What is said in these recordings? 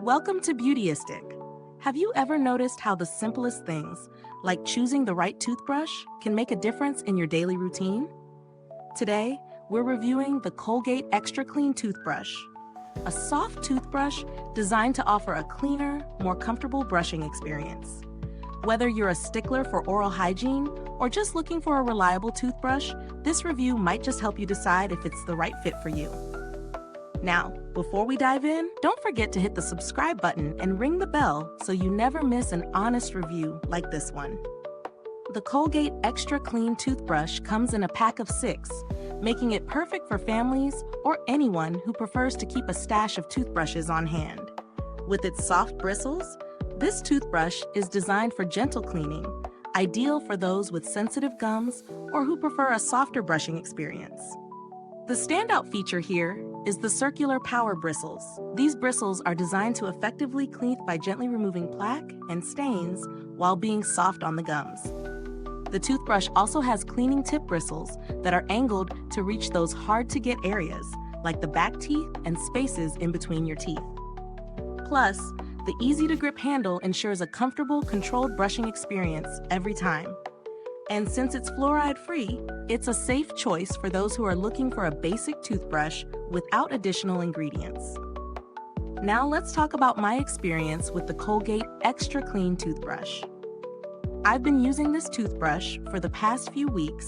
Welcome to Beautyistic. Have you ever noticed how the simplest things, like choosing the right toothbrush, can make a difference in your daily routine? Today, we're reviewing the Colgate Extra Clean Toothbrush, a soft toothbrush designed to offer a cleaner, more comfortable brushing experience. Whether you're a stickler for oral hygiene or just looking for a reliable toothbrush, this review might just help you decide if it's the right fit for you. Now, before we dive in, don't forget to hit the subscribe button and ring the bell so you never miss an honest review like this one. The Colgate Extra Clean Toothbrush comes in a pack of 6, making it perfect for families or anyone who prefers to keep a stash of toothbrushes on hand. With its soft bristles, this toothbrush is designed for gentle cleaning, ideal for those with sensitive gums or who prefer a softer brushing experience. The standout feature here is the circular power bristles. These bristles are designed to effectively clean by gently removing plaque and stains while being soft on the gums. The toothbrush also has cleaning tip bristles that are angled to reach those hard-to-get areas, like the back teeth and spaces in between your teeth. Plus, the easy-to-grip handle ensures a comfortable, controlled brushing experience every time. And since it's fluoride-free, it's a safe choice for those who are looking for a basic toothbrush without additional ingredients. Now let's talk about my experience with the Colgate Extra Clean Toothbrush. I've been using this toothbrush for the past few weeks,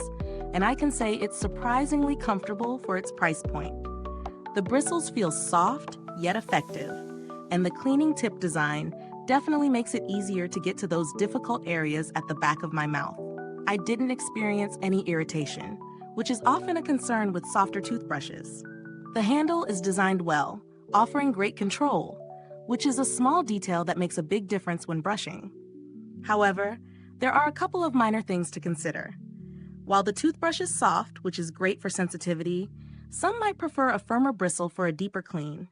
and I can say it's surprisingly comfortable for its price point. The bristles feel soft, yet effective, and the cleaning tip design definitely makes it easier to get to those difficult areas at the back of my mouth. I didn't experience any irritation, which is often a concern with softer toothbrushes. The handle is designed well, offering great control, which is a small detail that makes a big difference when brushing. However, there are a couple of minor things to consider. While the toothbrush is soft, which is great for sensitivity, some might prefer a firmer bristle for a deeper clean.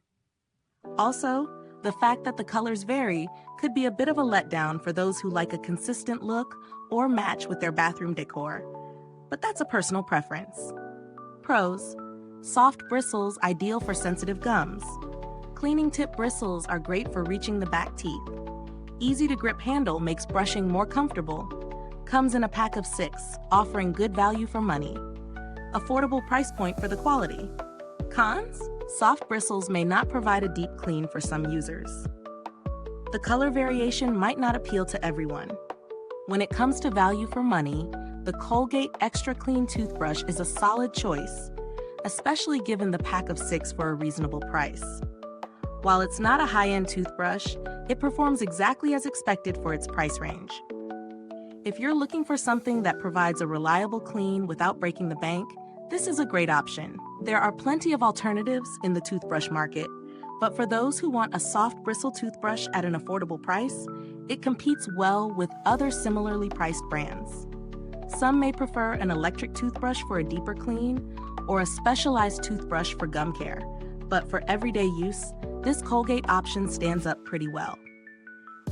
Also, the fact that the colors vary could be a bit of a letdown for those who like a consistent look or match with their bathroom decor, but that's a personal preference. Pros: soft bristles ideal for sensitive gums. Cleaning tip bristles are great for reaching the back teeth. Easy to grip handle makes brushing more comfortable. Comes in a pack of 6, offering good value for money. Affordable price point for the quality. Cons: soft bristles may not provide a deep clean for some users. The color variation might not appeal to everyone. When it comes to value for money, the Colgate Extra Clean Toothbrush is a solid choice, especially given the pack of 6 for a reasonable price. While it's not a high-end toothbrush, it performs exactly as expected for its price range. If you're looking for something that provides a reliable clean without breaking the bank, this is a great option. There are plenty of alternatives in the toothbrush market, but for those who want a soft bristle toothbrush at an affordable price, it competes well with other similarly priced brands. Some may prefer an electric toothbrush for a deeper clean or a specialized toothbrush for gum care, but for everyday use, this Colgate option stands up pretty well.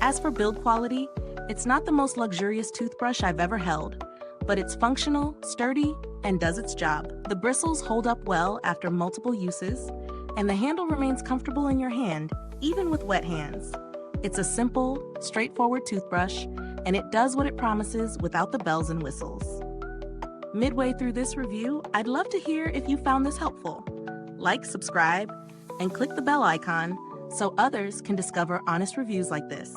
As for build quality, it's not the most luxurious toothbrush I've ever held, but it's functional, sturdy, and does its job. The bristles hold up well after multiple uses, and the handle remains comfortable in your hand, even with wet hands. It's a simple, straightforward toothbrush, and it does what it promises without the bells and whistles. Midway through this review, I'd love to hear if you found this helpful. Like, subscribe, and click the bell icon so others can discover honest reviews like this.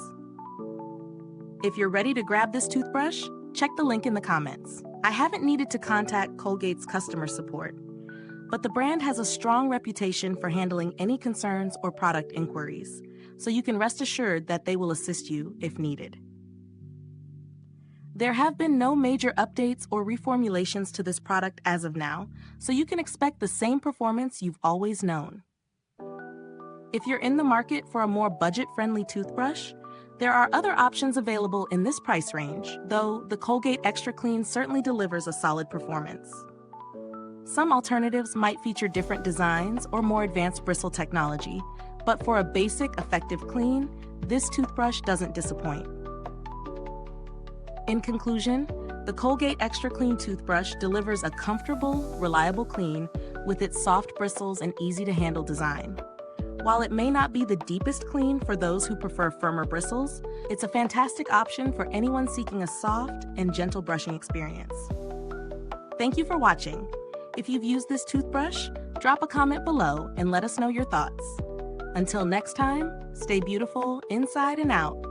If you're ready to grab this toothbrush, check the link in the comments. I haven't needed to contact Colgate's customer support, but the brand has a strong reputation for handling any concerns or product inquiries, so you can rest assured that they will assist you if needed. There have been no major updates or reformulations to this product as of now, so you can expect the same performance you've always known. If you're in the market for a more budget-friendly toothbrush, there are other options available in this price range, though the Colgate Extra Clean certainly delivers a solid performance. Some alternatives might feature different designs or more advanced bristle technology, but for a basic, effective clean, this toothbrush doesn't disappoint. In conclusion, the Colgate Extra Clean Toothbrush delivers a comfortable, reliable clean with its soft bristles and easy-to-handle design. While it may not be the deepest clean for those who prefer firmer bristles, it's a fantastic option for anyone seeking a soft and gentle brushing experience. Thank you for watching. If you've used this toothbrush, drop a comment below and let us know your thoughts. Until next time, stay beautiful inside and out.